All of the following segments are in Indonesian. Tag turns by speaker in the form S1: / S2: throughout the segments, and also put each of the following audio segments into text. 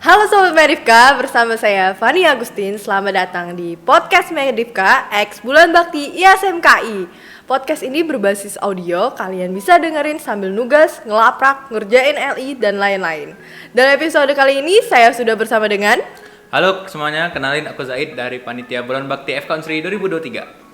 S1: Halo Sobat Medifka, bersama saya Fani Agustin. Selamat datang di Podcast Medifka X Bulan Bakti ISMKI. Podcast ini berbasis audio, kalian bisa dengerin sambil nugas, ngelaprak, ngerjain LI, dan lain-lain. Dalam episode kali ini, saya sudah bersama dengan...
S2: Halo semuanya, kenalin aku Zaid dari Panitia Bulan Bakti FK Unsri 2023.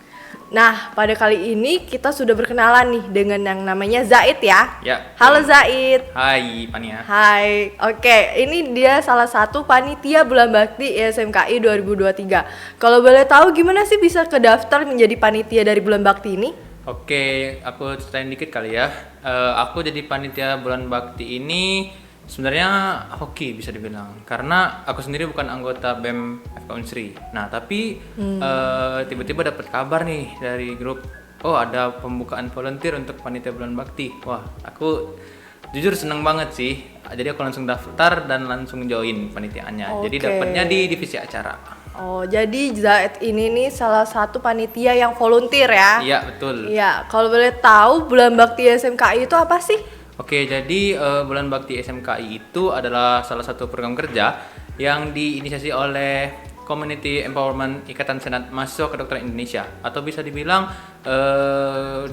S1: Nah, pada kali ini kita sudah berkenalan nih dengan yang namanya Zaid ya.
S2: Ya.
S1: Halo Zaid.
S2: Hai Pania.
S1: Hai, oke, ini dia salah satu panitia Bulan Bakti ISMKI 2023. Kalau boleh tahu gimana sih bisa kedaftar menjadi panitia dari Bulan Bakti ini?
S2: Oke, aku ceritain dikit kali ya. Aku jadi panitia Bulan Bakti ini sebenarnya hoki bisa dibilang, karena aku sendiri bukan anggota BEM FK Unsri. Nah, tapi tiba-tiba dapat kabar nih dari grup, oh ada pembukaan volunteer untuk panitia Bulan Bakti. Wah, aku jujur seneng banget sih. Jadi aku langsung daftar dan langsung join panitiaannya.
S1: Oke.
S2: Jadi dapatnya di divisi acara.
S1: Oh, jadi Zaid ini nih salah satu panitia yang volunteer ya?
S2: Iya, betul.
S1: Iya, kalau boleh tahu Bulan Bakti ISMKI itu apa sih?
S2: Oke, jadi Bulan Bakti SMKI itu adalah salah satu program kerja yang diinisiasi oleh Community Empowerment Ikatan Senat Mahasiswa Kedokteran Indonesia, atau bisa dibilang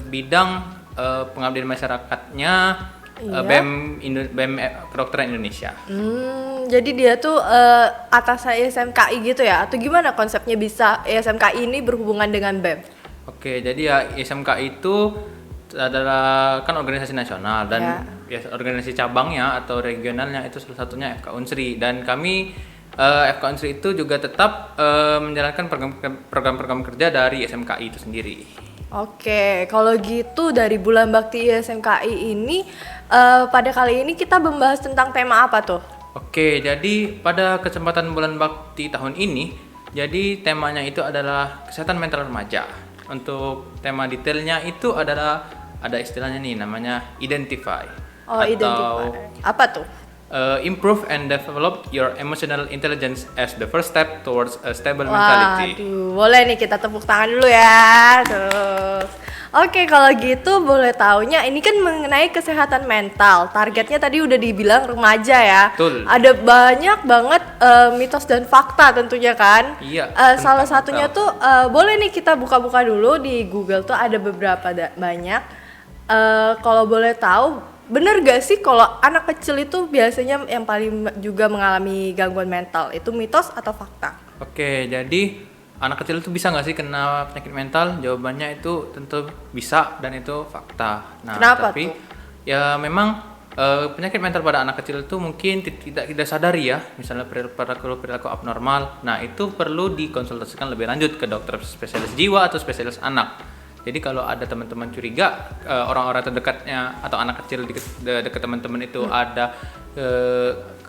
S2: bidang pengabdian masyarakatnya BEM Kedokteran Indonesia.
S1: Jadi dia tuh atas ISMKI gitu ya? Atau gimana konsepnya bisa ISMKI ini berhubungan dengan BEM?
S2: Oke, jadi ya ISMKI itu adalah kan organisasi nasional dan ya, organisasi cabangnya atau regionalnya itu salah satunya FK Unsri, dan kami FK Unsri itu juga tetap menjalankan program-program kerja dari SMKI itu sendiri.
S1: Oke, kalau gitu dari Bulan Bakti ISMKI ini pada kali ini kita membahas tentang tema apa tuh?
S2: Oke, jadi pada kesempatan Bulan Bakti tahun ini, jadi temanya itu adalah kesehatan mental remaja. Untuk tema detailnya itu adalah ada istilahnya nih namanya identify.
S1: Oh,
S2: atau
S1: identify. Apa tuh?
S2: Improve and develop your emotional intelligence as the first step towards a stable mentality.
S1: Waduh, boleh nih kita tepuk tangan dulu ya. Terus, oke, kalau gitu boleh taunya ini kan mengenai kesehatan mental. Targetnya tadi udah dibilang remaja ya.
S2: Betul.
S1: Ada banyak banget mitos dan fakta tentunya kan.
S2: Iya.
S1: Salah satunya tuh boleh nih kita buka-buka dulu di Google tuh ada beberapa banyak. Kalau boleh tahu, bener gak sih kalau anak kecil itu biasanya yang paling juga mengalami gangguan mental? Itu mitos atau fakta?
S2: Oke, jadi anak kecil itu bisa nggak sih kena penyakit mental? Jawabannya itu tentu bisa, dan itu fakta. Nah,
S1: Kenapa
S2: tapi
S1: tuh?
S2: ya memang penyakit mental pada anak kecil itu mungkin tidak sadari ya, misalnya perilaku abnormal. Nah, itu perlu dikonsultasikan lebih lanjut ke dokter spesialis jiwa atau spesialis anak. Jadi kalau ada teman-teman curiga orang-orang terdekatnya atau anak kecil dekat teman-teman itu ada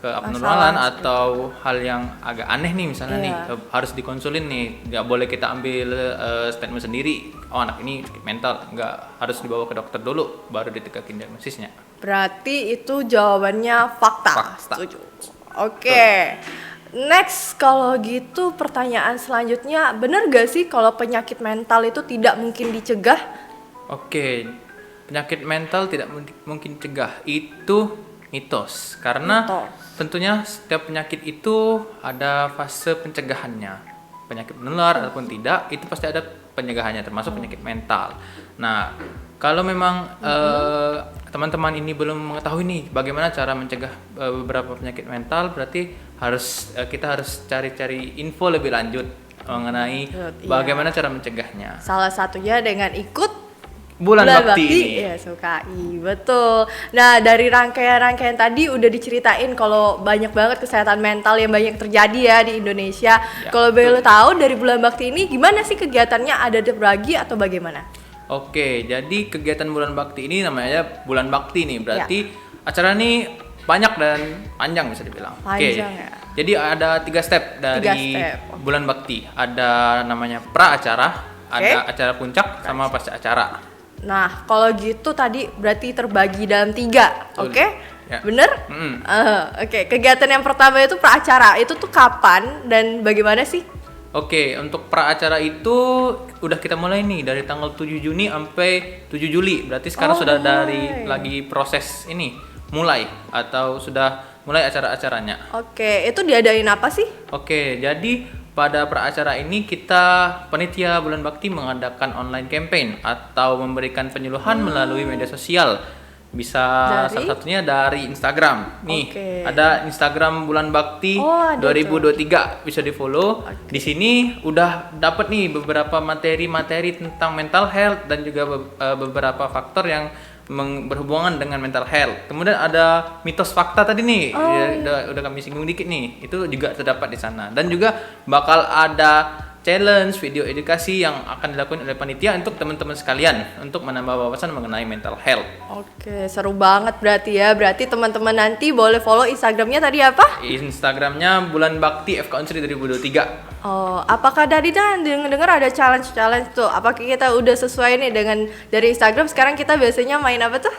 S2: keabnormalan atau hal yang agak aneh nih misalnya nih, harus dikonsulin nih. Nggak boleh kita ambil statement sendiri, oh anak ini sakit mental. Nggak, harus dibawa ke dokter dulu baru ditegakin diagnosisnya.
S1: Berarti itu jawabannya fakta.
S2: Fakta.
S1: Setuju. Oke. Next, kalau gitu pertanyaan selanjutnya, bener gak sih kalau penyakit mental itu tidak mungkin dicegah?
S2: Oke, penyakit mental tidak mungkin dicegah, itu mitos. Karena tentunya setiap penyakit itu ada fase pencegahannya. Penyakit menular ataupun tidak, itu pasti ada pencegahannya, termasuk penyakit mental. Nah, kalau memang teman-teman ini belum mengetahui nih bagaimana cara mencegah beberapa penyakit mental, berarti kita harus cari-cari info lebih lanjut mengenai bagaimana cara mencegahnya.
S1: Salah satunya dengan ikut
S2: Bulan Bakti.
S1: Iya, SMKI, betul. Nah, dari rangkaian-rangkaian tadi udah diceritain kalau banyak banget kesehatan mental yang banyak terjadi ya di Indonesia.
S2: Ya,
S1: kalau boleh tahu dari Bulan Bakti ini gimana sih kegiatannya? Ada terbagi atau bagaimana?
S2: Oke, jadi kegiatan Bulan Bakti ini namanya Bulan Bakti nih, berarti acara ini banyak dan panjang bisa dibilang.
S1: Panjang ya.
S2: Jadi ada 3 step dari Bulan Bakti. Ada namanya pra acara, ada acara puncak, sama pasca acara.
S1: Nah, kalau gitu tadi berarti terbagi dalam 3, oke?
S2: Ya.
S1: Bener? Oke, kegiatan yang pertama itu pra acara. Itu tuh kapan dan bagaimana sih?
S2: Oke, untuk pra acara itu udah kita mulai nih dari tanggal 7 Juni sampai 7 Juli. Berarti sekarang sudah dari lagi proses ini mulai atau sudah mulai acara-acaranya.
S1: Oke, itu diadain apa sih?
S2: Oke, jadi pada pra-acara ini kita panitia Bulan Bakti mengadakan online campaign atau memberikan penyuluhan melalui media sosial. Bisa
S1: Dari?
S2: salah satunya dari Instagram. Nih,
S1: Oke.
S2: ada Instagram Bulan Bakti
S1: Oh, ada
S2: 2023 bisa di-follow. Di sini udah dapat nih beberapa materi-materi tentang mental health dan juga beberapa faktor yang berhubungan dengan mental health. Kemudian ada mitos fakta tadi nih, udah kami singgung dikit nih. Itu juga terdapat di sana. Dan juga bakal ada challenge video edukasi yang akan dilakukan oleh panitia untuk teman-teman sekalian untuk menambah wawasan mengenai mental health.
S1: Oke, seru banget berarti ya. Berarti teman-teman nanti boleh follow Instagramnya tadi apa?
S2: Instagramnya Bulan Bakti FK Unsri 2023.
S1: Oh, apakah dari dan dengar ada challenge tuh? Apakah kita udah sesuai nih dengan dari Instagram? Sekarang kita biasanya main apa tuh?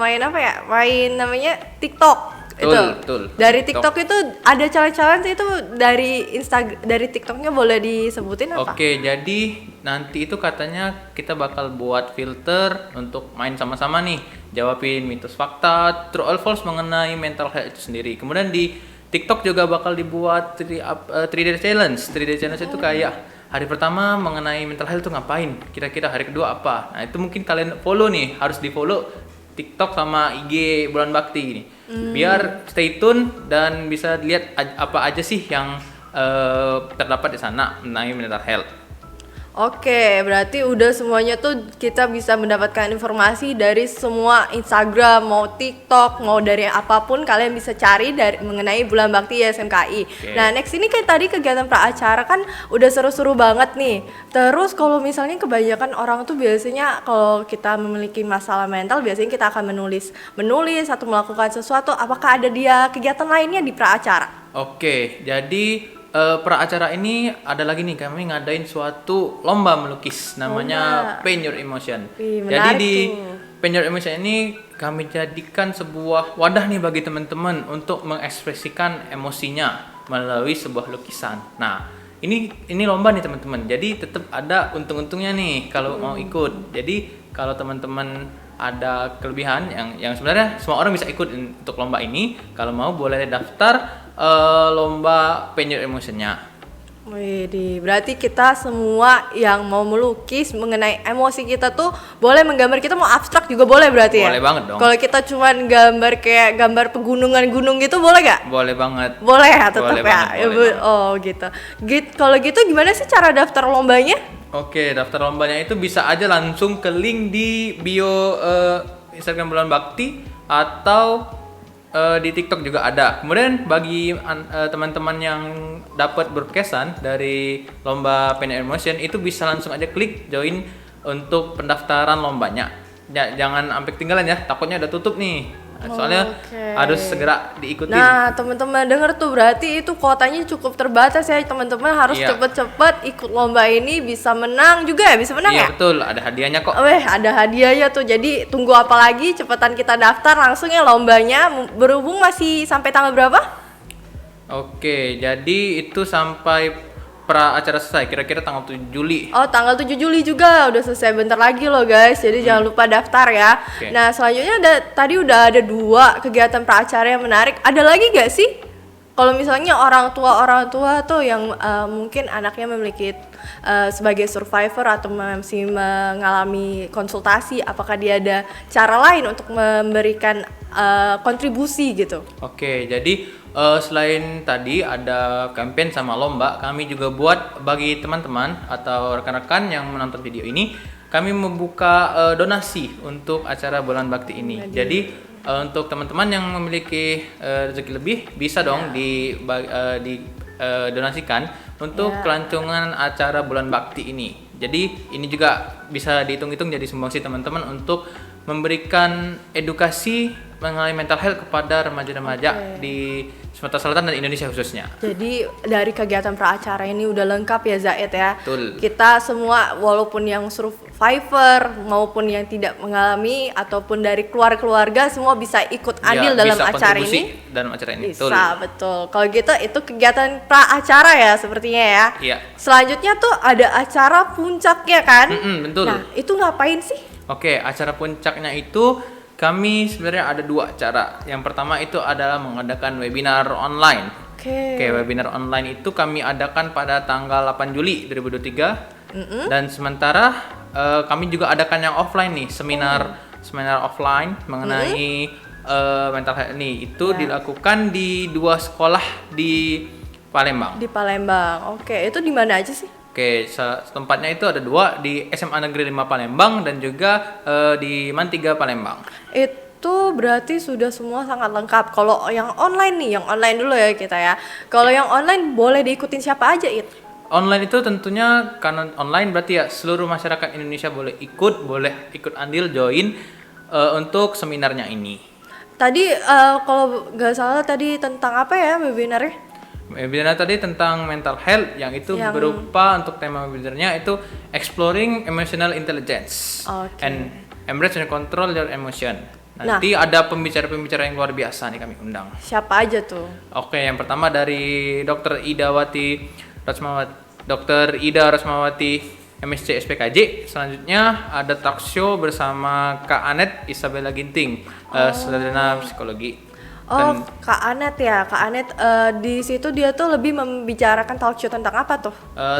S1: Main apa ya? Main namanya TikTok.
S2: Betul.
S1: Dari TikTok itu ada challenge itu dari dari TikToknya boleh disebutin apa?
S2: Oke, jadi nanti itu katanya kita bakal buat filter untuk main sama-sama nih, jawabin mitos fakta, true or false mengenai mental health itu sendiri. Kemudian di TikTok juga bakal dibuat 3-day challenge. 3-day challenge itu kayak hari pertama mengenai mental health itu ngapain, kira-kira hari kedua apa. Nah, itu mungkin kalian follow nih, harus di-follow TikTok sama IG Bulan Bakti ini. Biar stay tune dan bisa lihat apa aja sih yang terdapat di sana mengenai mental health.
S1: Oke, berarti udah semuanya tuh kita bisa mendapatkan informasi dari semua Instagram, mau TikTok, mau dari apapun kalian bisa cari dari mengenai Bulan Bakti SMKI.
S2: Oke.
S1: Nah, next ini kayak tadi kegiatan pra-acara kan udah seru-seru banget nih. Terus kalau misalnya kebanyakan orang tuh biasanya kalau kita memiliki masalah mental biasanya kita akan menulis atau melakukan sesuatu. Apakah ada dia kegiatan lainnya di pra-acara?
S2: Oke, jadi pra-acara ini ada lagi nih, kami ngadain suatu lomba melukis namanya Paint Your Emotion.
S1: Wih,
S2: Jadi
S1: menarik
S2: di
S1: tuh.
S2: Paint Your Emotion ini kami jadikan sebuah wadah nih bagi teman-teman untuk mengekspresikan emosinya melalui sebuah lukisan. Nah, ini lomba nih teman-teman. Jadi tetap ada untung-untungnya nih kalau mau ikut. Jadi kalau teman-teman ada kelebihan yang sebenarnya semua orang bisa ikut untuk lomba ini. Kalau mau boleh daftar lomba Paint Your Emotion-nya.
S1: Wih, berarti kita semua yang mau melukis mengenai emosi kita tuh boleh menggambar, kita mau abstrak juga boleh berarti ya?
S2: Boleh banget dong.
S1: Kalau kita cuman gambar kayak gambar pegunungan gunung gitu boleh gak?
S2: Boleh banget.
S1: Boleh ya tetap
S2: Boleh
S1: ya?
S2: banget, boleh banget.
S1: Oh gitu. Kalau gitu gimana sih cara daftar lombanya?
S2: Oke, daftar lombanya itu bisa aja langsung ke link di bio Instagram Bulan Bakti atau di TikTok juga ada. Kemudian bagi teman-teman yang dapat broadcastan dari lomba Paint Your Emotion itu bisa langsung aja klik join untuk pendaftaran lombanya. Jangan sampai ketinggalan ya, takutnya udah tutup nih. Soalnya
S1: Oke.
S2: harus segera diikutin.
S1: Nah, teman-teman denger tuh berarti itu kuotanya cukup terbatas ya. Teman-teman harus
S2: Iya.
S1: cepet-cepet ikut lomba ini, bisa menang juga ya, bisa menang ya?
S2: Iya betul, ada hadiahnya kok.
S1: Weh, ada hadiahnya tuh. Jadi tunggu apa lagi? Cepetan kita daftar langsung ya lombanya. Berhubung masih sampai tanggal berapa?
S2: Oke, jadi itu sampai pra acara selesai, kira-kira tanggal 7 Juli.
S1: Oh, tanggal 7 Juli juga. Udah selesai bentar lagi loh, guys. Jadi jangan lupa daftar ya.
S2: Oke.
S1: Nah, selanjutnya tadi udah ada 2 kegiatan pra-acara yang menarik. Ada lagi gak sih? Kalau misalnya orang tua tuh yang mungkin anaknya memiliki sebagai survivor atau masih mengalami konsultasi, apakah dia ada cara lain untuk memberikan kontribusi gitu?
S2: Oke, jadi selain tadi ada campaign sama lomba, kami juga buat bagi teman-teman atau rekan-rekan yang menonton video ini, kami membuka donasi untuk acara Bulan Bakti ini. Jadi untuk teman-teman yang memiliki rezeki lebih bisa dong donasikan untuk kelancangan acara Bulan Bakti ini. Jadi ini juga bisa dihitung-hitung jadi sumbangsi teman-teman untuk memberikan edukasi mengenai mental health kepada remaja-remaja di Sumatera Selatan dan Indonesia khususnya.
S1: Jadi dari kegiatan pra-acara ini udah lengkap ya Zaid ya.
S2: Betul.
S1: Kita semua walaupun yang survivor maupun yang tidak mengalami ataupun dari keluarga semua bisa ikut andil
S2: Ya,
S1: dalam
S2: bisa
S1: acara
S2: kontribusi
S1: ini.
S2: dalam acara ini.
S1: Bisa, betul. Kalau gitu itu kegiatan pra-acara ya sepertinya ya.
S2: Iya.
S1: Selanjutnya tuh ada acara puncaknya kan?
S2: Betul.
S1: Nah, itu ngapain sih?
S2: Oke, acara puncaknya itu kami sebenarnya ada 2 cara. Yang pertama itu adalah mengadakan webinar online. Oke, webinar online itu kami adakan pada tanggal 8 Juli 2023. Dan sementara kami juga adakan yang offline nih, seminar offline mengenai mental health ini. Itu dilakukan di 2 sekolah di Palembang.
S1: Di Palembang. Oke, itu di mana aja sih?
S2: Oke, tempatnya itu ada 2 di SMA Negeri 5 Palembang dan juga di MAN 3 Palembang.
S1: Itu berarti sudah semua sangat lengkap. Kalau yang online nih, yang online dulu ya kita ya. Kalau yang online boleh diikutin siapa aja, It?
S2: Online itu tentunya karena online berarti ya seluruh masyarakat Indonesia boleh ikut andil join untuk seminarnya ini.
S1: Tadi kalau nggak salah tadi tentang apa ya webinarnya?
S2: Webinar tadi tentang mental health yang itu berupa untuk tema webinarnya itu exploring emotional intelligence and embrace and control your emotion. Nanti ada pembicara-pembicara yang luar biasa nih kami undang.
S1: Siapa aja tuh?
S2: Oke, yang pertama dari Dr. Ida Rasmawati MSc SPKJ. Selanjutnya ada talk show bersama Kak Anet Isabella Ginting, sarjana psikologi.
S1: Kak Anet ya. Kak Anet di situ dia tuh lebih membicarakan talk show tentang apa tuh?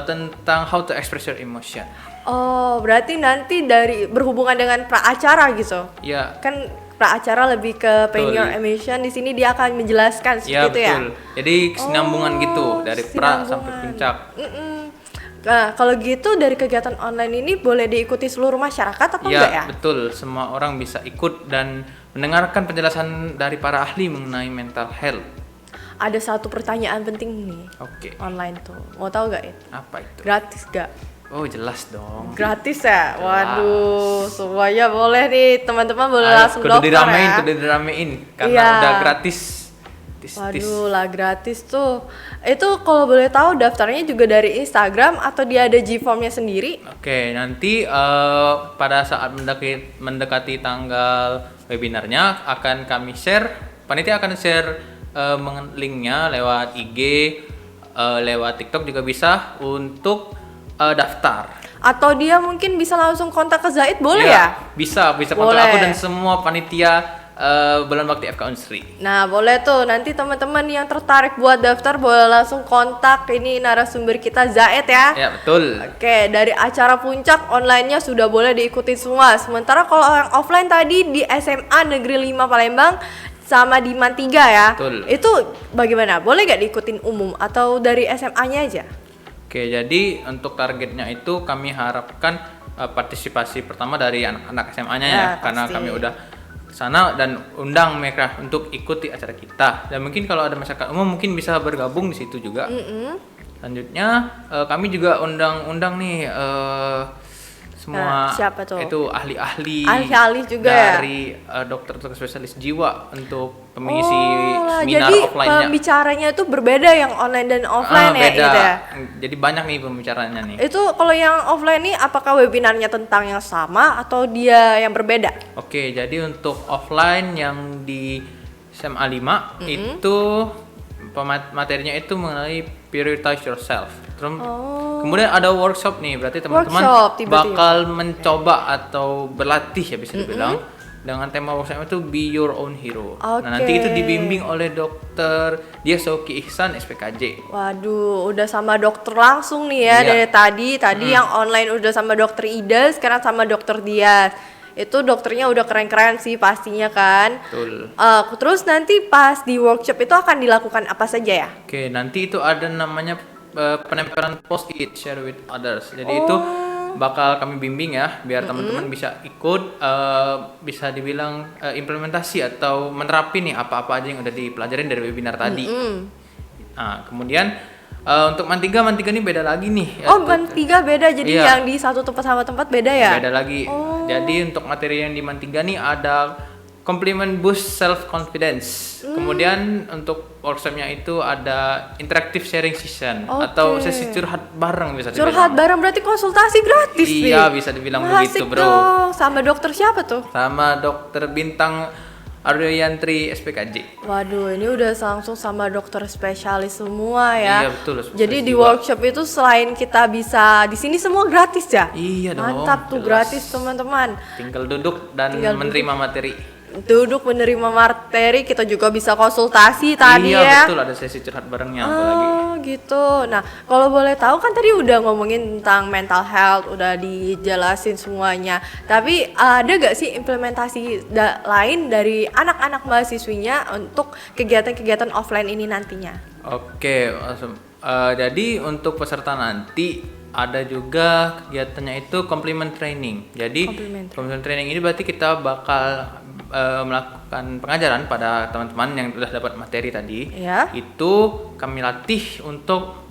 S2: Tentang how to express your emotion.
S1: Oh, berarti nanti dari berhubungan dengan pra-acara gitu.
S2: Iya.
S1: Kan pra-acara lebih ke pain your emotion, di sini dia akan menjelaskan seperti itu ya.
S2: Betul. Jadi kesinambungan gitu dari pra sampai puncak.
S1: Nah, kalau gitu dari kegiatan online ini boleh diikuti seluruh masyarakat atau enggak ya?
S2: Iya, betul. Semua orang bisa ikut dan mendengarkan penjelasan dari para ahli mengenai mental health.
S1: Ada satu pertanyaan penting nih.
S2: Oke.
S1: Online tuh. Mau tahu gak, It?
S2: Apa itu?
S1: Gratis gak?
S2: Oh, jelas dong.
S1: Gratis ya? Waduh, semuanya boleh nih. Teman-teman boleh langsung
S2: kudu
S1: daftar ya.
S2: Kudu diramein karena udah gratis.
S1: Waduh lah, gratis tuh. Itu kalau boleh tahu daftarnya juga dari Instagram atau dia ada G-formnya sendiri?
S2: Oke, nanti pada saat mendekati tanggal webinarnya akan kami share, panitia akan share linknya lewat IG, lewat TikTok juga bisa untuk daftar.
S1: Atau dia mungkin bisa langsung kontak ke Zaid, boleh ya?
S2: Bisa kontak aku dan semua panitia Bulan Bakti FK Unsri.
S1: Nah, boleh tuh. Nanti teman-teman yang tertarik buat daftar boleh langsung kontak ini narasumber kita Zaid ya.
S2: Ya, betul.
S1: Oke, dari acara puncak online-nya sudah boleh diikuti semua. Sementara kalau yang offline tadi di SMA Negeri 5 Palembang sama di MAN 3 ya.
S2: Betul.
S1: Itu bagaimana? Boleh gak diikutin umum atau dari SMA-nya aja?
S2: Oke, jadi untuk targetnya itu kami harapkan partisipasi pertama dari anak-anak SMA-nya ya, karena kami udah sana dan undang mereka untuk ikuti acara kita. Dan mungkin kalau ada masyarakat umum mungkin bisa bergabung di situ juga. Selanjutnya kami juga undang nih semua
S1: siapa tuh?
S2: Itu ahli-ahli
S1: juga
S2: dari dokter spesialis jiwa untuk mengisi seminar
S1: jadi
S2: offline-nya.
S1: Pembicaranya itu berbeda yang online dan offline ya,
S2: beda.
S1: gitu ya.
S2: Jadi banyak nih pembicaranya nih.
S1: Itu kalau yang offline nih apakah webinarnya tentang yang sama atau dia yang berbeda?
S2: Oke, jadi untuk offline yang di SMA 5 itu materinya itu mengenai prioritize yourself. Terus kemudian ada workshop nih, berarti teman-teman bakal mencoba atau berlatih ya bisa dibilang dengan tema workshop itu Be Your Own Hero. Nah, nanti itu dibimbing oleh Dokter Diasoki Ihsan SPKJ.
S1: Waduh, udah sama dokter langsung nih ya dari tadi yang online udah sama Dokter Ida, sekarang sama Dokter Dias. Itu dokternya udah keren-keren sih pastinya kan.
S2: Betul.
S1: Terus nanti pas di workshop itu akan dilakukan apa saja ya?
S2: Oke, nanti itu ada namanya penempelan post-it share with others. Jadi itu bakal kami bimbing ya biar teman-teman bisa ikut, bisa dibilang implementasi atau menerapi nih apa-apa aja yang udah dipelajarin dari webinar tadi. Nah, kemudian untuk MAN 3 ini beda lagi nih.
S1: MAN 3 beda, jadi yang di satu tempat sama tempat beda ya?
S2: Beda lagi. Jadi untuk materi yang di MAN 3 nih ada Compliment Boost Self Confidence. Kemudian untuk workshopnya itu ada interactive sharing session atau sesi curhat bareng bisa dibilang.
S1: Curhat bareng berarti konsultasi gratis nih.
S2: Iya, bisa dibilang begitu, Bro.
S1: Dong. Sama dokter siapa tuh?
S2: Sama Dokter Bintang Aryoyantri SPKJ.
S1: Waduh, ini udah langsung sama dokter spesialis semua ya.
S2: Iya, betul.
S1: Jadi di workshop itu selain kita bisa di sini semua gratis ya?
S2: Iya dong.
S1: Mantap tuh, gratis teman-teman.
S2: Tinggal duduk dan menerima materi.
S1: duduk menerima materi, kita juga bisa konsultasi tadi
S2: Iya
S1: ya.
S2: betul, ada sesi curhat barengnya apalagi.
S1: Oh gitu. Nah kalau boleh tahu kan tadi udah ngomongin tentang mental health, udah dijelasin semuanya. Tapi ada gak sih implementasi lain dari anak-anak mahasiswinya untuk kegiatan-kegiatan offline ini nantinya?
S2: Oke, awesome. Jadi untuk peserta nanti ada juga kegiatannya itu complement training. Jadi complement training ini berarti kita bakal melakukan pengajaran pada teman-teman yang sudah dapat materi tadi.
S1: Ya.
S2: Itu kami latih untuk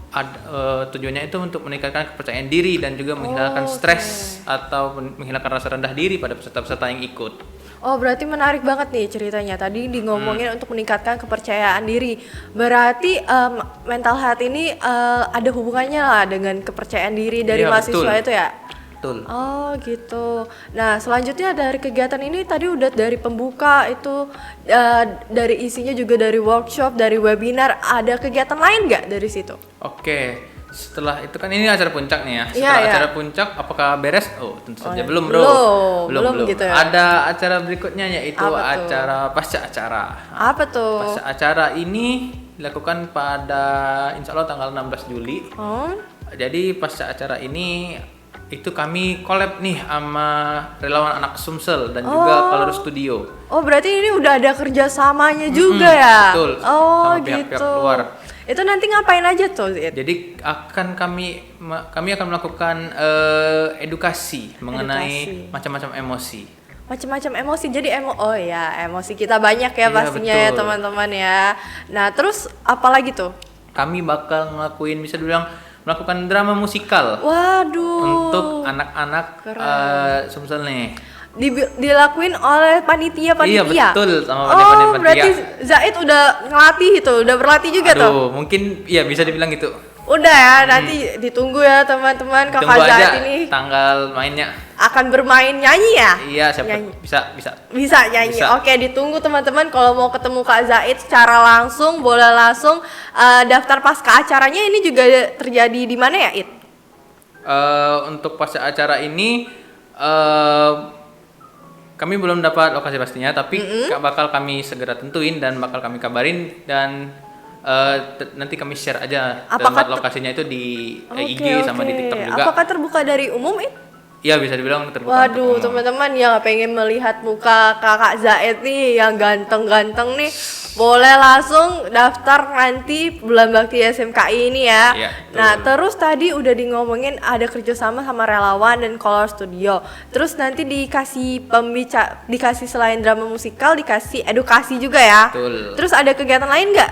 S2: tujuannya itu untuk meningkatkan kepercayaan diri dan juga menghilangkan stres atau menghilangkan rasa rendah diri pada peserta-peserta yang ikut.
S1: Oh berarti menarik banget nih ceritanya. Tadi ngomongin untuk meningkatkan kepercayaan diri. Berarti mental health ini ada hubungannya lah dengan kepercayaan diri dari
S2: Iya,
S1: mahasiswa
S2: betul.
S1: itu ya?
S2: Betul.
S1: Oh gitu. Nah selanjutnya dari kegiatan ini tadi udah dari pembuka itu dari isinya juga dari workshop, dari webinar. Ada kegiatan lain nggak dari situ?
S2: Oke. Setelah itu kan ini acara puncak nih ya.
S1: Iya,
S2: Setelah
S1: iya.
S2: acara puncak apakah beres? Oh, tentu saja
S1: ya.
S2: belum, Bro.
S1: Belum gitu ya.
S2: Ada acara berikutnya yaitu
S1: Apa tuh?
S2: acara pasca acara.
S1: Apa tuh?
S2: Pasca acara ini dilakukan pada insya Allah tanggal 16 Juli.
S1: Oh,
S2: Jadi pasca acara ini itu kami collab nih sama relawan anak Sumsel dan juga Color Studio.
S1: oh berarti ini udah ada kerjasamanya juga ya?
S2: Betul.
S1: Oh
S2: Sama pihak-pihak
S1: gitu.
S2: luar.
S1: Itu nanti ngapain aja tuh, Zid?
S2: Jadi kami akan melakukan edukasi mengenai macam-macam emosi.
S1: Macam-macam emosi. Jadi oh ya, emosi kita banyak ya
S2: Iya,
S1: pastinya ya
S2: betul.
S1: teman-teman ya. Nah, terus apa lagi tuh?
S2: Kami bakal ngelakuin bisa dibilang melakukan drama musikal
S1: Waduh.
S2: untuk anak-anak Sumsel nih.
S1: Dilakuin oleh panitia.
S2: Iya betul sama
S1: Oh,
S2: panitia.
S1: berarti Zaid udah ngelatih itu, udah berlatih juga tuh.
S2: Aduh, mungkin ya bisa dibilang gitu.
S1: Udah ya, nanti ditunggu ya teman-teman
S2: Tunggu
S1: Kakak
S2: aja
S1: Zaid ini
S2: tanggal mainnya.
S1: akan bermain nyanyi ya?
S2: Iya, siapa
S1: Nyanyi.
S2: bisa.
S1: Bisa nyanyi.
S2: Bisa.
S1: Oke, ditunggu teman-teman kalau mau ketemu Kak Zaid secara langsung, boleh langsung daftar pasca acaranya ini juga terjadi di mana ya, It?
S2: Untuk pasca acara ini kami belum dapat lokasi pastinya, tapi bakal kami segera tentuin dan bakal kami kabarin dan nanti kami share aja
S1: Apakah
S2: tempat lokasinya itu di IG
S1: Oke,
S2: sama di
S1: oke.
S2: TikTok juga.
S1: Apakah terbuka dari umum, It?
S2: Iya bisa dibilang terbuka.
S1: Waduh,
S2: untuk umum.
S1: teman-teman yang pengen melihat muka Kakak Zaid nih yang ganteng-ganteng nih, boleh langsung daftar nanti Bulan Bakti SMKI ini ya.
S2: Iya, betul.
S1: Nah, terus tadi udah ngomongin ada kerjasama sama relawan dan Color Studio. Terus nanti dikasih selain drama musikal, dikasih edukasi juga ya.
S2: Betul.
S1: Terus ada kegiatan lain nggak?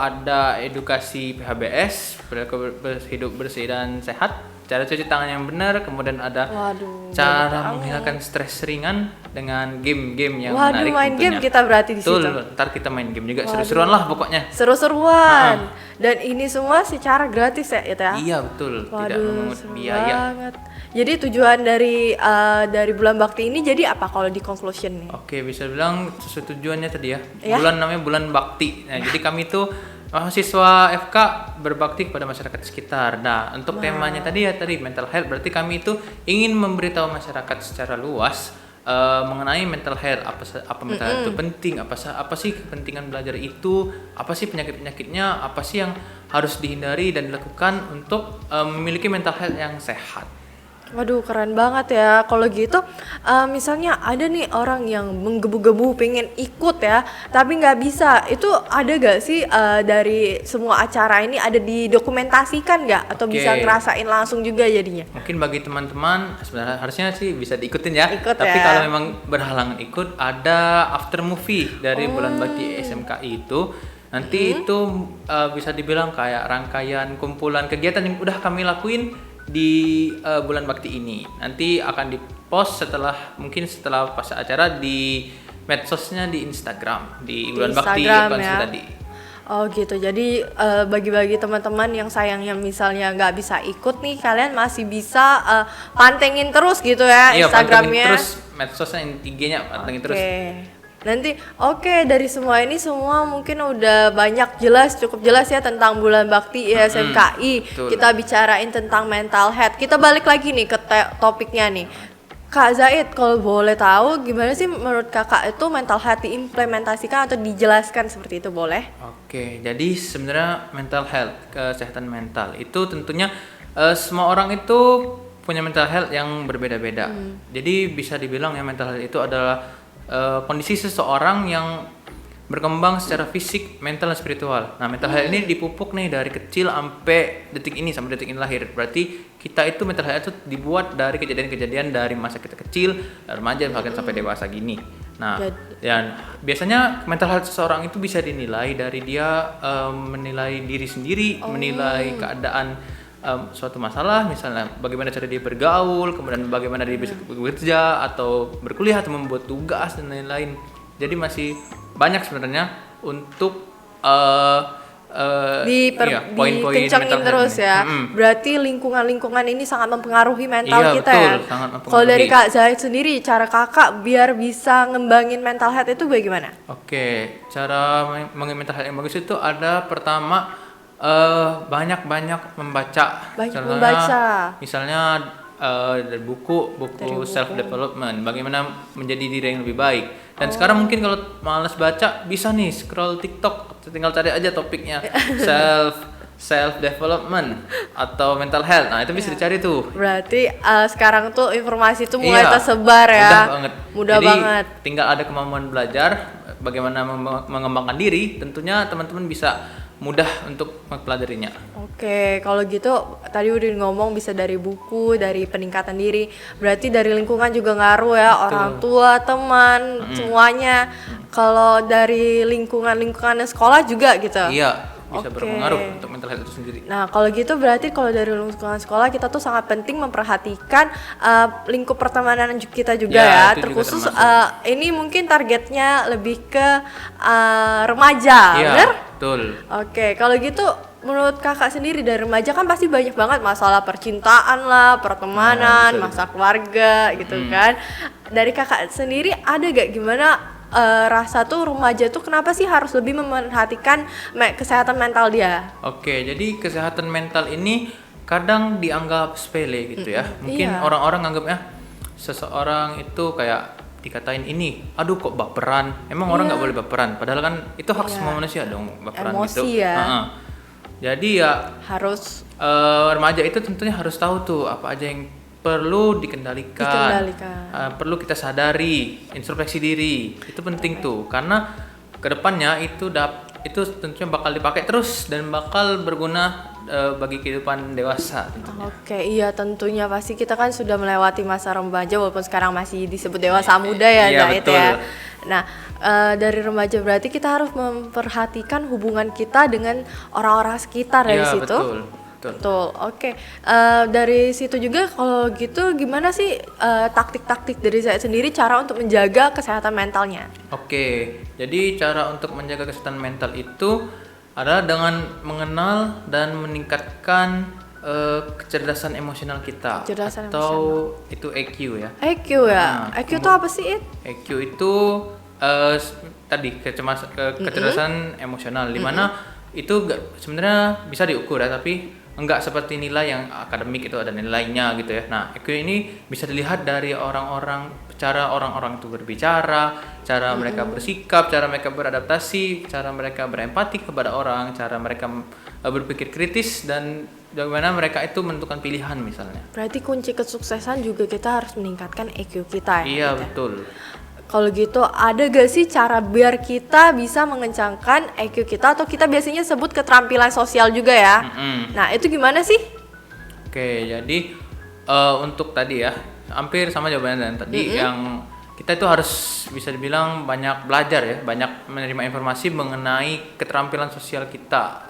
S2: Ada edukasi PHBS, perilaku hidup bersih dan sehat, cara cuci tangan yang benar, kemudian ada
S1: Waduh,
S2: cara menghilangkan stres ringan dengan game-game yang
S1: Waduh,
S2: menarik
S1: main game
S2: tentunya.
S1: kita berarti di
S2: Betul,
S1: situ.
S2: ntar kita main game juga, seru-seruan lah pokoknya.
S1: Seru-seruan. Dan ini semua secara gratis ya, itu ya?
S2: Iya betul, tidak
S1: Waduh,
S2: memungut
S1: seru
S2: biaya.
S1: banget. Jadi tujuan dari Bulan Bakti ini jadi apa kalau di conclusion nih?
S2: Oke, bisa bilang sesuai tujuannya tadi ya.
S1: Ya.
S2: Bulan namanya bulan bakti. Nah, jadi kami tuh mahasiswa FK berbakti kepada masyarakat sekitar. Nah, untuk temanya tadi mental health, berarti kami itu ingin memberitahu masyarakat secara luas mengenai mental health, apa mental health itu penting, apa sih kepentingan belajar itu, apa sih penyakit-penyakitnya, apa sih yang harus dihindari dan dilakukan untuk memiliki mental health yang sehat.
S1: Waduh, keren banget ya. Kalau gitu, misalnya ada nih orang yang menggebu-gebu pengen ikut ya, tapi nggak bisa. Itu ada gak sih dari semua acara ini ada didokumentasikan nggak? Atau
S2: Oke.
S1: bisa ngerasain langsung juga jadinya?
S2: Mungkin bagi teman-teman sebenarnya harusnya sih bisa diikutin ya.
S1: Ikut
S2: Tapi
S1: ya.
S2: kalau memang berhalangan ikut, ada after movie dari Bulan Bakti SMKI itu. Nanti itu bisa dibilang kayak rangkaian kumpulan kegiatan yang udah kami lakuin di Bulan Bakti ini. Nanti akan dipost mungkin setelah pas acara di medsosnya di Instagram di Bulan Bakti
S1: Instagram
S2: Konsil
S1: ya.
S2: tadi.
S1: Oh gitu, jadi bagi-bagi teman-teman yang sayangnya misalnya nggak bisa ikut nih, kalian masih bisa pantengin terus gitu ya
S2: Iya, pantengin
S1: Instagramnya.
S2: terus medsosnya, IG-nya pantengin terus.
S1: Nanti dari semua ini semua mungkin udah cukup jelas ya tentang Bulan Bakti SMKI.
S2: betul.
S1: Kita bicarain tentang mental health. Kita balik lagi nih ke topiknya nih. Kak Zaid, kalau boleh tahu gimana sih menurut kakak itu mental health diimplementasikan atau dijelaskan seperti itu, boleh?
S2: Oke, jadi sebenarnya mental health, kesehatan mental itu tentunya semua orang itu punya mental health yang berbeda-beda. Jadi bisa dibilang ya mental health itu adalah kondisi seseorang yang berkembang secara fisik, mental dan spiritual. Nah, mental health ini dipupuk nih dari kecil sampai detik ini lahir. Berarti kita itu mental health itu dibuat dari kejadian-kejadian dari masa kita kecil, remaja bahkan sampai dewasa gini. Nah, dan biasanya mental health seseorang itu bisa dinilai dari dia menilai diri sendiri, menilai keadaan suatu masalah, misalnya bagaimana cara dia bergaul, kemudian bagaimana dia bisa bekerja atau berkuliah atau membuat tugas dan lain-lain. Jadi masih banyak sebenarnya untuk poin-poin
S1: dikencangin
S2: mental
S1: terus
S2: health
S1: ya.
S2: ini.
S1: Berarti lingkungan-lingkungan ini sangat mempengaruhi mental
S2: Iya,
S1: kita
S2: betul,
S1: ya.
S2: sangat mempengaruhi.
S1: Kalau dari Kak Zaid sendiri, cara kakak biar bisa ngembangin mental health itu bagaimana?
S2: Oke, cara mengembangin mental health yang bagus itu ada pertama banyak-banyak membaca. Misalnya dari buku self development, bagaimana menjadi diri yang lebih baik. Dan sekarang mungkin kalau malas baca bisa nih scroll TikTok, tinggal cari aja topiknya self development atau mental health. Nah, itu bisa dicari tuh.
S1: Berarti sekarang tuh informasi itu mulai tersebar ya. Mudah
S2: Jadi,
S1: banget.
S2: Tinggal ada kemampuan belajar, bagaimana mengembangkan diri, tentunya teman-teman bisa mudah untuk mempelajarinya.
S1: Oke, kalau gitu tadi udah ngomong bisa dari buku, dari peningkatan diri. Berarti dari lingkungan juga ngaruh ya, orang tua, teman, semuanya. Kalau dari lingkungan sekolah juga gitu.
S2: Iya, bisa berpengaruh untuk mental health itu sendiri.
S1: Nah, kalau gitu berarti kalau dari lingkungan sekolah kita tuh sangat penting memperhatikan lingkup pertemanan kita juga ya. Terkhusus ini mungkin targetnya lebih ke remaja, bener?
S2: Betul.
S1: Oke, kalau gitu menurut kakak sendiri dari remaja kan pasti banyak banget masalah percintaan lah, pertemanan, masalah keluarga gitu kan. Dari kakak sendiri ada gak gimana rasa tuh remaja tuh kenapa sih harus lebih memperhatikan kesehatan mental dia?
S2: Oke, jadi kesehatan mental ini kadang dianggap sepele gitu ya. Mungkin orang-orang anggapnya seseorang itu kayak dikatain ini, aduh kok baperan, emang orang nggak boleh baperan, padahal kan itu hak semua manusia dong baperan.
S1: Emosi
S2: gitu.
S1: ya.
S2: Jadi ya
S1: Harus
S2: remaja itu tentunya harus tahu tuh apa aja yang perlu dikendalikan. Perlu kita sadari, introspeksi diri, itu penting tuh, karena kedepannya itu tentunya bakal dipakai terus dan bakal berguna bagi kehidupan dewasa tentunya.
S1: Oke, iya tentunya pasti kita kan sudah melewati masa remaja walaupun sekarang masih disebut dewasa muda ya, Zaid ya. Nah, dari remaja berarti kita harus memperhatikan hubungan kita dengan orang-orang sekitar dari situ. Betul. Oke. Dari situ juga kalau gitu gimana sih taktik-taktik dari Zaid sendiri cara untuk menjaga kesehatan mentalnya?
S2: Oke. Jadi cara untuk menjaga kesehatan mental itu adalah dengan mengenal dan meningkatkan kecerdasan emosional kita itu EQ ya.
S1: EQ ya. EQ itu apa sih, It?
S2: EQ itu tadi kecerdasan emosional, di mana itu sebenarnya bisa diukur ya, tapi enggak seperti nilai yang akademik itu ada nilainya gitu ya. Nah, EQ ini bisa dilihat dari cara orang-orang itu berbicara, cara mereka bersikap, cara mereka beradaptasi, cara mereka berempati kepada orang, cara mereka berpikir kritis, dan bagaimana mereka itu menentukan pilihan misalnya.
S1: Berarti kunci kesuksesan juga kita harus meningkatkan EQ kita ya?
S2: Iya, betul.
S1: Kalau gitu ada gak sih cara biar kita bisa mengencangkan EQ kita, atau kita biasanya sebut keterampilan sosial juga ya? Nah, itu gimana sih?
S2: Oke, jadi untuk tadi ya hampir sama jawabannya dan tadi, yang kita itu harus bisa dibilang banyak belajar ya, banyak menerima informasi mengenai keterampilan sosial kita.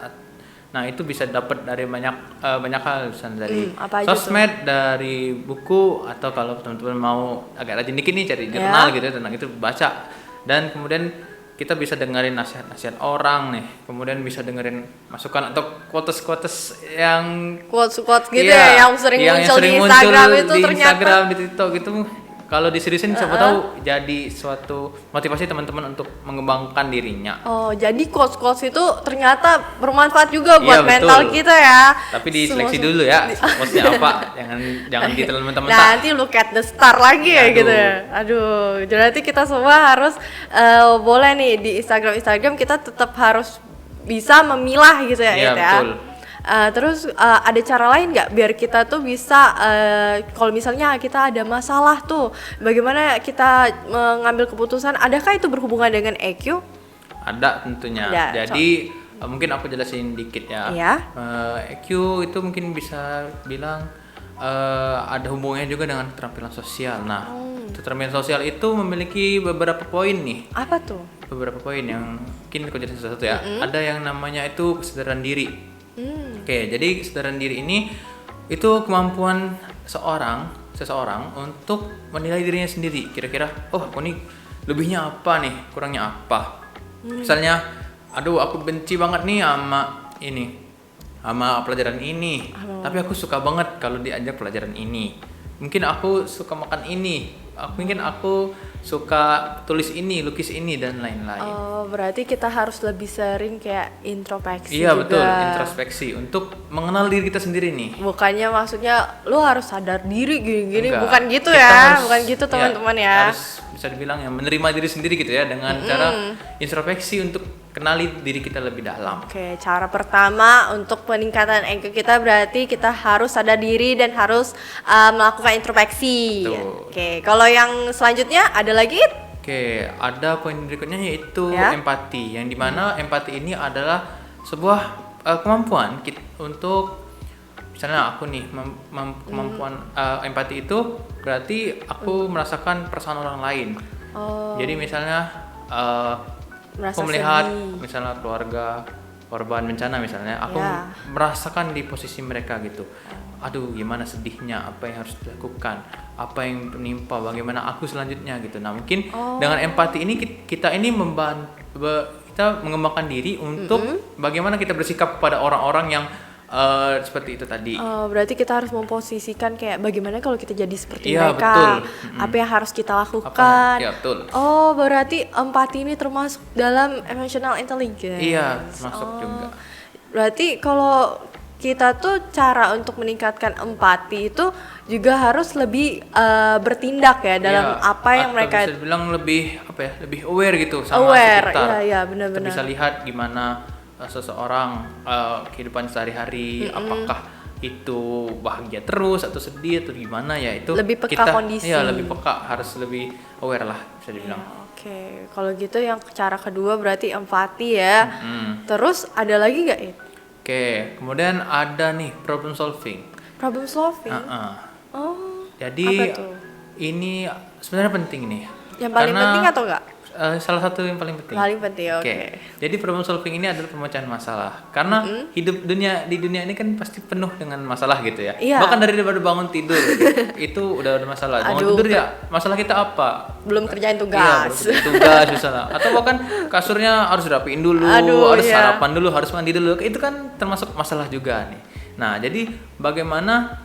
S2: Nah, itu bisa dapat dari banyak hal, misalnya dari sosmed, dari buku, atau kalau teman-teman mau agak rajin dikit nih cari jurnal gitu tentang itu, baca. Dan kemudian kita bisa dengerin nasihat-nasihat orang nih, kemudian bisa dengerin masukan atau quotes yang
S1: quotes gitu ya, yang sering muncul di Instagram itu,
S2: di
S1: ternyata
S2: Instagram, di TikTok gitu. kalau diseriusin siapa tahu jadi suatu motivasi teman-teman untuk mengembangkan dirinya.
S1: Oh, jadi quotes-quotes itu ternyata bermanfaat juga buat
S2: Iya,
S1: mental
S2: betul.
S1: kita ya.
S2: Tapi diseleksi dulu ya, quotesnya apa, jangan ditelan mentah-mentah.
S1: Nanti look at the star lagi ya
S2: Aduh.
S1: gitu ya. Aduh, berarti kita semua harus boleh nih di Instagram kita tetap harus bisa memilah gitu ya,
S2: Iya,
S1: It, ya.
S2: betul.
S1: Terus ada cara lain nggak biar kita tuh bisa kalau misalnya kita ada masalah tuh, bagaimana kita mengambil keputusan? Adakah itu berhubungan dengan EQ?
S2: Ada tentunya.
S1: Ada,
S2: Jadi mungkin aku jelasin dikit ya.
S1: Iya.
S2: EQ itu mungkin bisa bilang ada hubungannya juga dengan keterampilan sosial. Nah, keterampilan sosial itu memiliki beberapa poin nih.
S1: Apa tuh?
S2: Beberapa poin yang mungkin aku jelasin satu-satu ya. Ada yang namanya itu kesadaran diri. Oke, jadi kesadaran diri ini itu kemampuan seseorang untuk menilai dirinya sendiri. Kira-kira, oh aku nih lebihnya apa nih, kurangnya apa. Misalnya, aduh aku benci banget nih sama pelajaran ini. Tapi aku suka banget kalau diajak pelajaran ini. Mungkin aku suka makan ini. Mungkin aku suka tulis ini, lukis ini dan lain-lain.
S1: Oh, berarti kita harus lebih sering kayak introspeksi
S2: Iya
S1: juga.
S2: betul, introspeksi untuk mengenal diri kita sendiri nih.
S1: Bukannya maksudnya lu harus sadar diri gini-gini,
S2: Enggak.
S1: bukan gitu
S2: Kita
S1: ya,
S2: harus-
S1: bukan gitu teman-teman ya.
S2: Harus bisa dibilang ya menerima diri sendiri gitu ya dengan cara introspeksi untuk kenali diri kita lebih dalam.
S1: Oke, cara pertama untuk peningkatan EQ kita berarti kita harus sadar diri dan harus melakukan introspeksi.
S2: Betul.
S1: Oke, kalau yang selanjutnya ada lagi?
S2: Oke, ada poin berikutnya yaitu
S1: Ya.
S2: empati, yang dimana empati ini adalah sebuah kemampuan untuk misalnya aku nih kemampuan empati itu berarti aku merasakan perasaan orang lain.
S1: Oh,
S2: Jadi misalnya
S1: merasa
S2: aku melihat
S1: sedih.
S2: misalnya keluarga korban bencana misalnya, aku
S1: Ya.
S2: merasakan di posisi mereka gitu. Aduh, gimana sedihnya, apa yang harus dilakukan, apa yang menimpa, bagaimana aku selanjutnya gitu. Nah, mungkin dengan empati ini kita ini kita mengembangkan diri untuk bagaimana kita bersikap kepada orang-orang yang seperti itu tadi.
S1: Oh, berarti kita harus memposisikan kayak bagaimana kalau kita jadi seperti
S2: Iya,
S1: mereka.
S2: betul.
S1: Apa yang harus kita lakukan.
S2: Iya, betul.
S1: Oh, berarti empati ini termasuk dalam emotional intelligence.
S2: Iya, termasuk juga.
S1: Berarti kalau kita tuh cara untuk meningkatkan empati itu juga harus lebih bertindak ya dalam
S2: Iya,
S1: apa yang
S2: atau
S1: mereka
S2: bisa dibilang lebih lebih aware gitu sama
S1: aware.
S2: sekitar.
S1: Iya,
S2: Kita
S1: benar-benar.
S2: bisa lihat gimana seseorang kehidupan sehari-hari, apakah itu bahagia terus atau sedih atau gimana ya, itu
S1: Lebih peka
S2: kita,
S1: kondisi.
S2: Iya, lebih peka, harus lebih aware lah bisa dibilang.
S1: Oke, kalau gitu yang cara kedua berarti empati ya. Terus ada lagi nggak ya?
S2: Oke, kemudian ada nih problem solving.
S1: Problem solving.
S2: Heeh.
S1: Oh,
S2: Jadi
S1: apa tuh?
S2: ini sebenarnya penting nih.
S1: Yang paling
S2: Karena,
S1: penting atau enggak?
S2: Salah satu yang paling penting.
S1: Paling penting, oke.
S2: Oke. Jadi problem solving ini adalah pemecahan masalah. Karena hidup di dunia ini kan pasti penuh dengan masalah gitu ya.
S1: Iya.
S2: Bahkan daripada bangun tidur itu udah ada masalah. Bangun
S1: Aduh,
S2: tidur ya masalah kita apa?
S1: Belum kerjain
S2: Iya,
S1: tugas.
S2: baru tugas misalnya. Atau bahkan kasurnya harus rapiin dulu,
S1: Aduh,
S2: harus
S1: iya.
S2: sarapan dulu, harus mandi dulu. Itu kan termasuk masalah juga nih. Nah, jadi bagaimana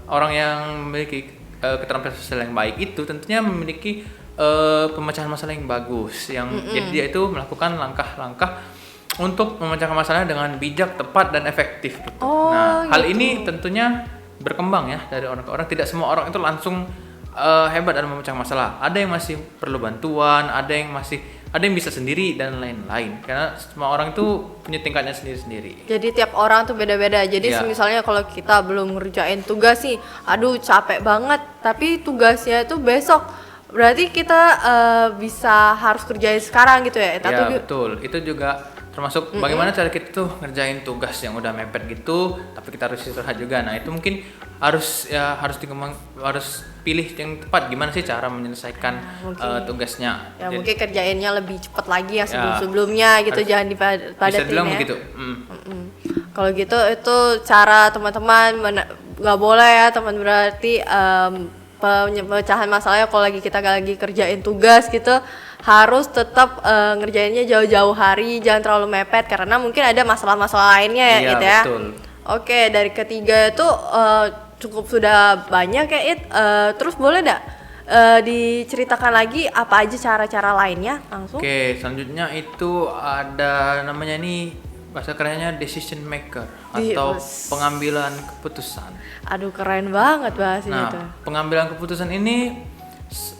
S2: orang yang memiliki keterampilan sosial yang baik itu tentunya memiliki pemecahan masalah yang bagus, yang jadi dia itu melakukan langkah-langkah untuk memecahkan masalahnya dengan bijak, tepat dan efektif gitu.
S1: Oh,
S2: Nah, hal
S1: gitu.
S2: ini tentunya berkembang ya dari orang ke orang. Tidak semua orang itu langsung hebat dalam memecahkan masalah. Ada yang masih perlu bantuan, ada yang bisa sendiri dan lain-lain. Karena semua orang itu punya tingkatnya sendiri-sendiri.
S1: Jadi tiap orang tuh beda-beda. Jadi
S2: Iya.
S1: misalnya kalau kita belum ngerjain tugas sih, aduh capek banget. Tapi tugasnya itu besok. Berarti kita bisa harus kerjain sekarang gitu ya?
S2: Ya betul, itu juga termasuk bagaimana cara kita tuh ngerjain tugas yang udah mepet gitu, tapi kita harus istirahat juga. Nah itu mungkin harus pilih yang tepat, gimana sih cara menyelesaikan tugasnya.
S1: Ya
S2: Jadi,
S1: mungkin kerjainnya lebih cepat lagi yang
S2: Ya,
S1: sebelum-sebelumnya gitu,
S2: harus-
S1: jangan
S2: bisa
S1: dipadatin
S2: bilang
S1: ya.
S2: begitu.
S1: Kalau gitu itu cara teman-teman nggak boleh ya teman, berarti pemecahan masalahnya kalau kita lagi kerjain tugas gitu harus tetap ngerjainnya jauh-jauh hari, jangan terlalu mepet karena mungkin ada masalah-masalah lainnya ya
S2: Iya,
S1: It ya.
S2: betul.
S1: Oke, dari ketiga itu cukup sudah banyak ya It. Terus boleh nggak diceritakan lagi apa aja cara-cara lainnya langsung.
S2: Oke, selanjutnya itu ada namanya nih bahasa kerennya decision maker atau pengambilan keputusan.
S1: Aduh keren banget bahasanya
S2: Nah,
S1: tuh.
S2: pengambilan keputusan ini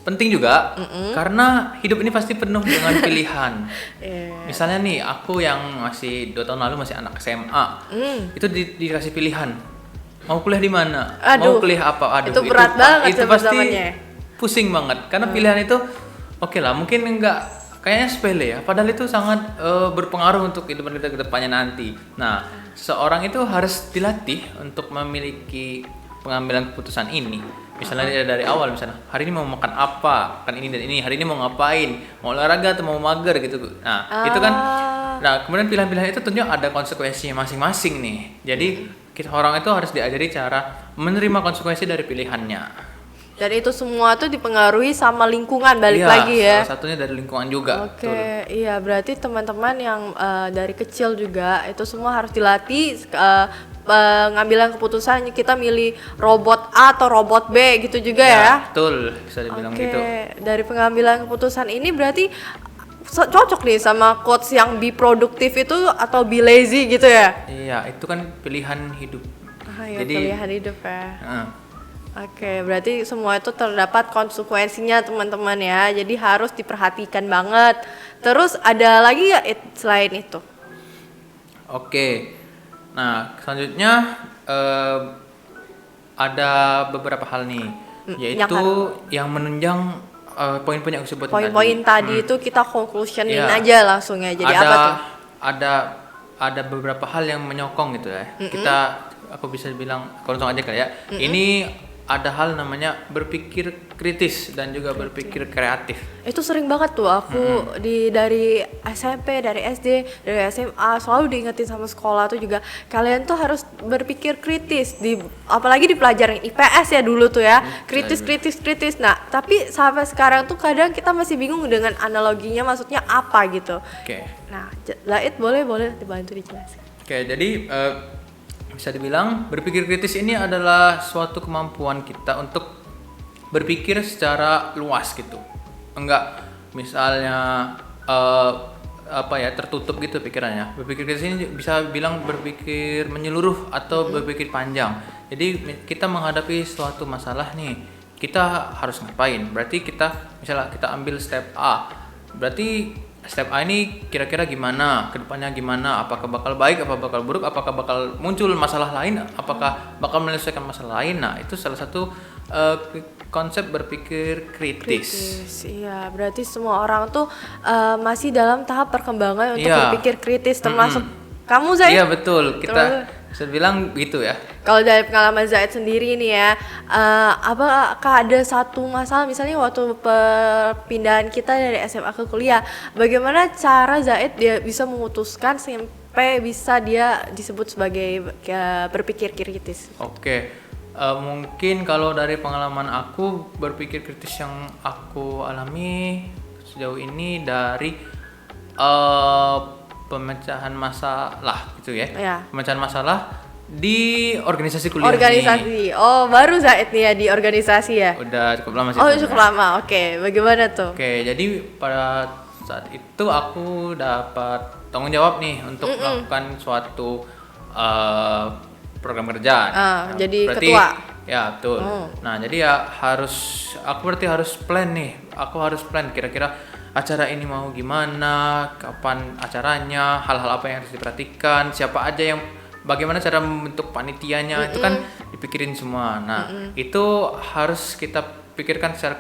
S2: penting juga karena hidup ini pasti penuh dengan pilihan. Misalnya nih, aku yang masih 2 tahun lalu masih anak SMA, itu dikasih pilihan mau kuliah di mana, mau kuliah apa. Aduh,
S1: itu berat banget
S2: itu pasti
S1: zamannya.
S2: pusing banget karena pilihan itu oke lah, mungkin enggak kayaknya sepele ya, padahal itu sangat berpengaruh untuk kehidupan kita ke depannya nanti. Nah, seorang itu harus dilatih untuk memiliki pengambilan keputusan ini. Misalnya dari awal, misalnya hari ini mau makan apa, kan ini dan ini, hari ini mau ngapain, mau olahraga atau mau mager gitu. Nah, itu kan. Nah, kemudian pilihan-pilihan itu tentunya ada konsekuensinya masing-masing nih. Jadi kita orang itu harus diajari cara menerima konsekuensi dari pilihannya.
S1: Dan itu semua tuh dipengaruhi sama lingkungan lagi ya.
S2: Salah satunya dari lingkungan juga.
S1: Oke, iya berarti teman-teman yang dari kecil juga itu semua harus dilatih pengambilan keputusan, kita milih robot A atau robot B gitu juga ya.
S2: Betul, bisa dibilang gitu.
S1: Dari pengambilan keputusan ini berarti cocok nih sama quotes yang be produktif itu atau be lazy gitu ya.
S2: Iya, itu kan pilihan hidup.
S1: Iya, pilihan hidup ya.
S2: uh,
S1: Oke, berarti semua itu terdapat konsekuensinya teman-teman ya. Jadi harus diperhatikan banget. Terus ada lagi ya selain itu?
S2: Oke. Nah, selanjutnya ada beberapa hal nih, yaitu yang menunjang poin-poin yang aku sebutin
S1: poin-poin tadi itu kita conclusionin aja langsung ya. Jadi apa tuh?
S2: Ada beberapa hal yang menyokong gitu ya. Aku bisa bilang langsung aja kali ya. Ini ada hal namanya berpikir kritis dan juga berpikir kreatif.
S1: Itu sering banget tuh aku dari SMP, dari SD, dari SMA selalu diingetin sama sekolah tuh juga, kalian tuh harus berpikir kritis apalagi di pelajaran IPS ya dulu tuh ya. Kritis. Nah, tapi sampai sekarang tuh kadang kita masih bingung dengan analoginya maksudnya apa gitu.
S2: Oke.
S1: Nah, Zaid boleh dibantu dijelaskan.
S2: Oke, jadi bisa dibilang berpikir kritis ini adalah suatu kemampuan kita untuk berpikir secara luas gitu. Enggak misalnya tertutup gitu pikirannya. Berpikir kritis ini bisa bilang berpikir menyeluruh atau berpikir panjang. Jadi kita menghadapi suatu masalah nih, kita harus ngapain? Berarti misalnya kita ambil step A. Berarti step A ini kira-kira gimana, kedepannya gimana, apakah bakal baik, apa bakal buruk, apakah bakal muncul masalah lain, apakah bakal menyelesaikan masalah lain. Nah, itu salah satu konsep berpikir kritis.
S1: Iya, berarti semua orang tuh masih dalam tahap perkembangan untuk berpikir kritis, termasuk kamu Zaid.
S2: Iya betul, kita bisa bilang gitu ya.
S1: Kalau dari pengalaman Zaid sendiri nih ya, apakah ada satu masalah misalnya waktu perpindahan kita dari SMA ke kuliah, bagaimana cara Zaid dia bisa memutuskan sampai bisa dia disebut sebagai berpikir kritis?
S2: Oke. Mungkin kalau dari pengalaman aku berpikir kritis yang aku alami sejauh ini dari pemecahan masalah gitu ya. Pemecahan masalah di organisasi kuliah.
S1: Organisasi. Oh, baru Zaid nih ya di organisasi ya?
S2: Udah cukup lama sih.
S1: Oh, cukup lama. Oke, bagaimana tuh?
S2: Oke, jadi pada saat itu aku dapat tanggung jawab nih untuk melakukan suatu program kerja.
S1: Jadi
S2: berarti,
S1: ketua.
S2: Ya, betul. Nah, jadi ya aku harus plan nih. Aku harus plan kira-kira acara ini mau gimana, kapan acaranya, hal-hal apa yang harus diperhatikan, siapa aja yang bagaimana cara membentuk panitianya, itu kan dipikirin semua. Nah, itu harus kita pikirkan secara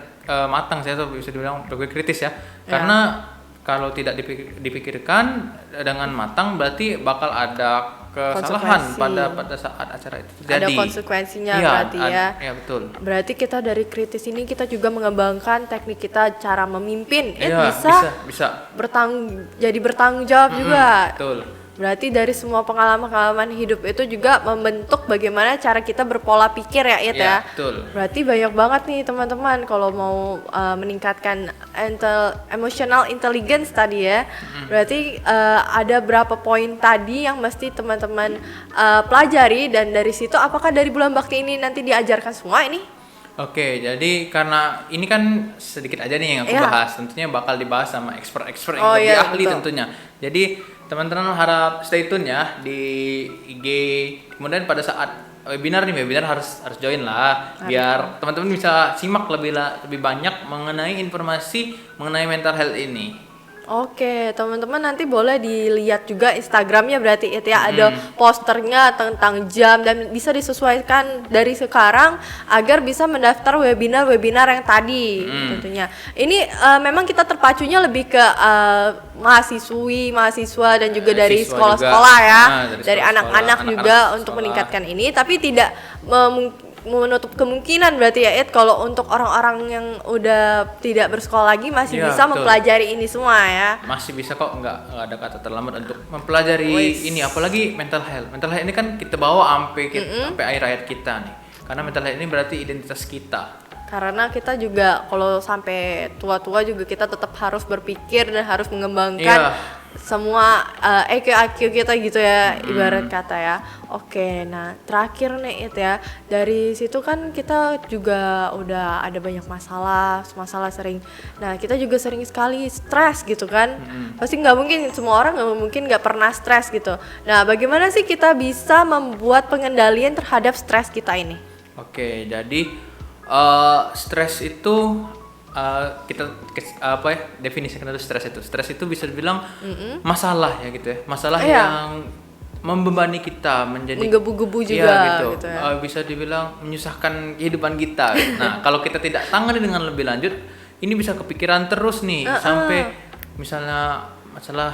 S2: matang, saya tuh bisa dibilang berpikir kritis ya. Karena kalau tidak dipikirkan dengan matang berarti bakal ada kesalahan pada saat acara itu terjadi. Ada
S1: konsekuensinya berarti ya.
S2: Iya, betul.
S1: Berarti kita dari kritis ini kita juga mengembangkan teknik kita cara memimpin.
S2: Bisa.
S1: Jadi bertanggung jawab juga.
S2: Betul.
S1: Berarti dari semua pengalaman hidup itu juga membentuk bagaimana cara kita berpola pikir ya, It ya.
S2: Betul.
S1: Berarti banyak banget nih teman-teman kalau mau meningkatkan emotional intelligence tadi ya. Berarti ada berapa poin tadi yang mesti teman-teman pelajari, dan dari situ apakah dari bulan bakti ini nanti diajarkan semua ini?
S2: Oke, jadi karena ini kan sedikit aja nih yang aku
S1: Iya.
S2: bahas, tentunya bakal dibahas sama expert-expert
S1: Oh,
S2: yang lebih
S1: iya,
S2: ahli
S1: betul.
S2: tentunya. Jadi teman-teman harap stay tune ya di IG. Kemudian pada saat webinar harus join lah, biar teman-teman bisa simak lebih banyak mengenai informasi mengenai mental health ini.
S1: Oke, teman-teman nanti boleh dilihat juga Instagramnya berarti itu ya, ada posternya tentang jam dan bisa disesuaikan dari sekarang agar bisa mendaftar webinar-webinar yang tadi tentunya. Ini memang kita terpacunya lebih ke mahasiswa dan juga dari
S2: Siswa
S1: sekolah-sekolah
S2: juga.
S1: ya,
S2: Nah, dari
S1: dari
S2: sekolah-sekolah,
S1: anak-anak juga
S2: anak-anak
S1: untuk
S2: sekolah.
S1: meningkatkan ini, tapi tidak menutup kemungkinan berarti ya Ed, kalau untuk orang-orang yang udah tidak bersekolah lagi masih
S2: Iya,
S1: bisa
S2: betul.
S1: mempelajari ini semua ya.
S2: Masih bisa kok, nggak ada kata terlambat untuk mempelajari
S1: Wis.
S2: ini, apalagi mental health. Mental health ini kan kita bawa sampai akhir hayat kita nih, karena mental health ini berarti identitas kita.
S1: Karena kita juga kalau sampai tua-tua juga kita tetap harus berpikir dan harus mengembangkan
S2: Iya.
S1: semua IQ kita gitu ya, ibarat kata ya. Oke, nah terakhir nih It ya, dari situ kan kita juga udah ada banyak masalah sering. Nah kita juga sering sekali stres gitu kan. Pasti nggak mungkin semua orang nggak pernah stres gitu. Nah bagaimana sih kita bisa membuat pengendalian terhadap stres kita ini?
S2: Oke, jadi stres itu definisikan dulu stres itu. Stres itu bisa dibilang masalah ya gitu ya, masalah
S1: Iya.
S2: yang membebani kita menjadi
S1: Menggebu-gebu
S2: Iya,
S1: juga
S2: gitu.
S1: gitu ya.
S2: Bisa dibilang menyusahkan kehidupan kita. Nah, kalau kita tidak tangani dengan lebih lanjut, ini bisa kepikiran terus nih sampai misalnya masalah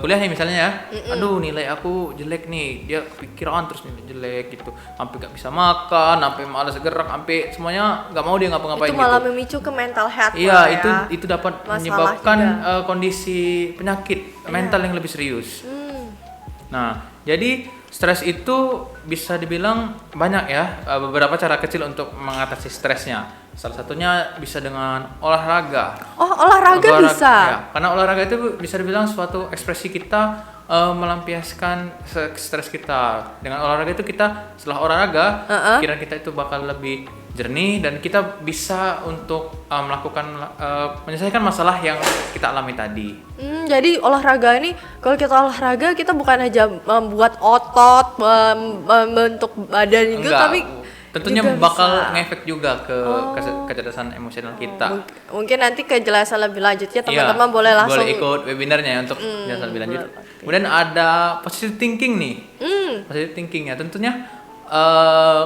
S2: kuliah nih misalnya ya. Aduh, nilai aku jelek nih. Dia kepikiran terus nilai jelek gitu. Sampai gak bisa makan, sampai malas gerak, sampai semuanya gak mau dia ngapa-ngapain
S1: Itu malah
S2: gitu.
S1: memicu ke mental health
S2: Iya,
S1: lah ya.
S2: itu dapat
S1: Masalah
S2: menyebabkan
S1: juga.
S2: kondisi penyakit mental yang lebih serius.
S1: Hmm.
S2: Nah, jadi stres itu bisa dibilang banyak ya, beberapa cara kecil untuk mengatasi stresnya. Salah satunya bisa dengan olahraga.
S1: Oh, olahraga bisa.
S2: Ya, karena olahraga itu bisa dibilang suatu ekspresi kita melampiaskan stres kita. Dengan olahraga itu kita setelah olahraga, pikiran kita itu bakal lebih jernih dan kita bisa untuk melakukan menyelesaikan masalah yang kita alami tadi.
S1: Jadi olahraga ini, kalau kita olahraga kita bukan aja membuat otot, membentuk badan gitu,
S2: Enggak,
S1: tapi
S2: tentunya
S1: juga
S2: bakal
S1: bisa.
S2: ngefek juga ke kecerdasan emosional kita.
S1: Mungkin nanti kejelasan lebih lanjutnya
S2: Iya,
S1: teman-teman boleh langsung
S2: boleh ikut webinarnya ya untuk penjelasan lebih lanjut. Kemudian ada positive thinking nih. Positive thinking ya tentunya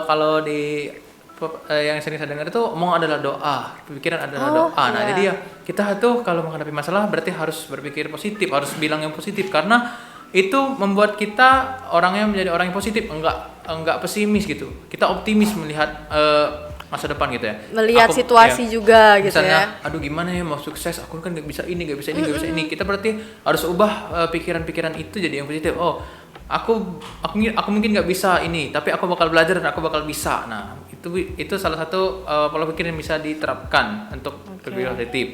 S2: kalau di yang sering saya dengar itu omong adalah doa, pikiran adalah doa. Nah,
S1: iya.
S2: jadi ya kita tuh kalau menghadapi masalah berarti harus berpikir positif, harus bilang yang positif karena itu membuat kita orangnya menjadi orang yang positif, enggak pesimis gitu. Kita optimis melihat masa depan gitu ya.
S1: melihat
S2: Aku-
S1: situasi
S2: ya.
S1: juga gitu
S2: Misalnya,
S1: ya.
S2: aduh gimana ya mau sukses, aku kan nggak bisa ini, nggak bisa ini. Kita berarti harus ubah pikiran-pikiran itu jadi yang positif. Oh, aku mungkin nggak bisa ini, tapi aku bakal belajar dan aku bakal bisa. Nah, itu salah satu pola pikir yang bisa diterapkan untuk lebih positif.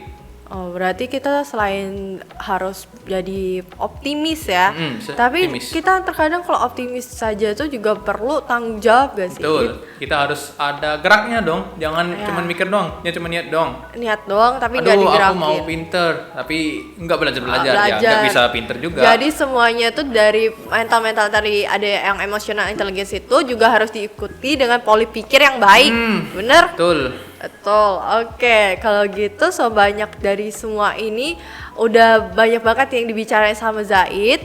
S1: Oh, berarti kita selain harus jadi optimis ya, tapi
S2: optimis.
S1: kita terkadang kalau optimis saja tuh juga perlu tanggung jawab gak sih?
S2: Betul. Kita harus ada geraknya dong. Jangan
S1: Ya.
S2: cuma mikir dong, cuma niat dong.
S1: Niat doang tapi nggak
S2: Aduh,
S1: digerakin.
S2: aku mau pinter, tapi nggak belajar ya nggak bisa pinter juga.
S1: Jadi semuanya tuh dari mental tadi, ada yang emotional intelligence itu juga harus diikuti dengan pola pikir yang baik, bener?
S2: Betul.
S1: Betul, oke. Kalau gitu so banyak dari semua ini udah banyak banget yang dibicarain sama Zaid.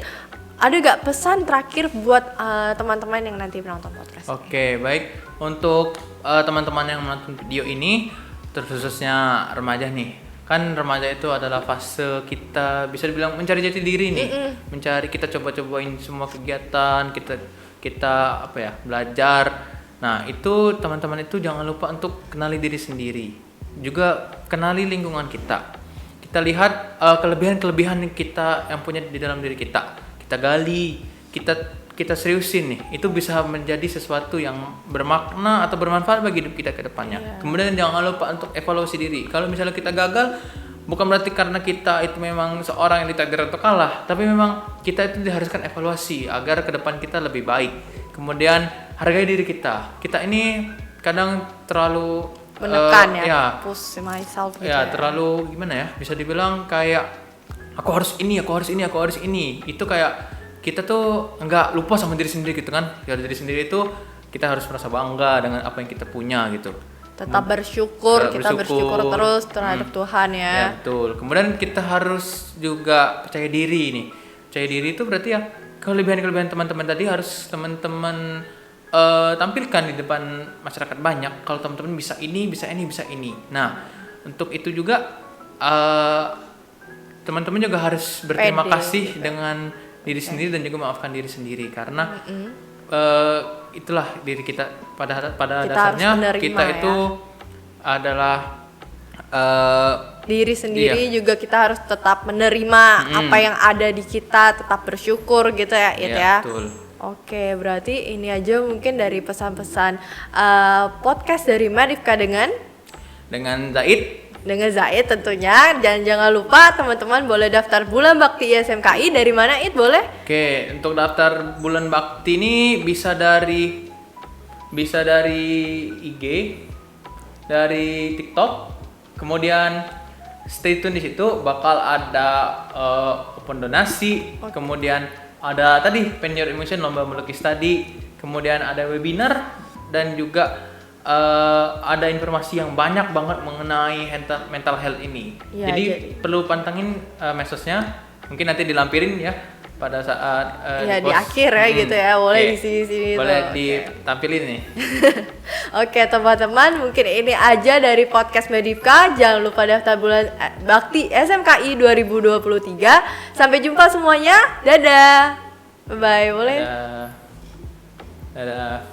S1: Ada gak pesan terakhir buat teman-teman yang nanti menonton podcast?
S2: Oke, baik. Untuk teman-teman yang menonton video ini, terkhususnya remaja nih. Kan remaja itu adalah fase kita bisa dibilang mencari jati diri nih. Kita coba-cobain semua kegiatan, kita belajar. Nah, itu teman-teman itu jangan lupa untuk kenali diri sendiri. Juga kenali lingkungan kita. Kita lihat kelebihan-kelebihan kita yang punya di dalam diri kita. Kita gali, kita seriusin nih. Itu bisa menjadi sesuatu yang bermakna atau bermanfaat bagi hidup kita ke depannya. Kemudian jangan lupa untuk evaluasi diri. Kalau misalnya kita gagal, bukan berarti karena kita itu memang seorang yang ditakdir untuk kalah, tapi memang kita itu diharuskan evaluasi agar ke depan kita lebih baik. Kemudian hargai diri kita. Kita ini kadang terlalu
S1: menekan
S2: ya.
S1: push myself gitu
S2: Ya, terlalu gimana ya? Bisa dibilang kayak aku harus ini. Itu kayak kita tuh nggak lupa sama diri sendiri gitu kan. Ya diri sendiri itu kita harus merasa bangga dengan apa yang kita punya gitu.
S1: Tetap bersyukur, kita bersyukur terus terhadap Tuhan ya.
S2: Ya, betul. Kemudian kita harus juga percaya diri nih. Percaya diri itu berarti ya kelebihan-kelebihan teman-teman tadi harus teman-teman tampilkan di depan masyarakat banyak. Kalau teman-teman bisa ini. Nah, untuk itu juga teman-teman juga harus berterima kasih
S1: gitu.
S2: dengan diri sendiri dan juga maafkan diri sendiri karena itulah diri kita pada
S1: Kita
S2: dasarnya
S1: harus menerima,
S2: kita itu adalah
S1: diri sendiri juga kita harus tetap menerima apa yang ada di kita, tetap bersyukur gitu ya, It ya.
S2: betul.
S1: Oke, berarti ini aja mungkin dari pesan-pesan podcast dari Madifka dengan Zaid tentunya. Dan jangan lupa teman-teman boleh daftar Bulan Bakti ISMKI dari mana, It, boleh?
S2: Oke, untuk daftar Bulan Bakti ini bisa dari IG, dari TikTok, kemudian stay tune di situ bakal ada open donasi, kemudian ada tadi Pen Your Emotion lomba melukis tadi, kemudian ada webinar dan juga ada informasi yang banyak banget mengenai mental health ini.
S1: Ya,
S2: jadi perlu pantengin medsosnya, mungkin nanti dilampirin ya pada saat
S1: di akhir ya gitu ya, boleh di sini
S2: boleh ditampilin nih.
S1: Oke teman-teman, mungkin ini aja dari podcast Madifka. Jangan lupa daftar Bulan Bakti SMKI 2023. Sampai jumpa semuanya, dadah, bye bye, boleh.
S2: Dadah.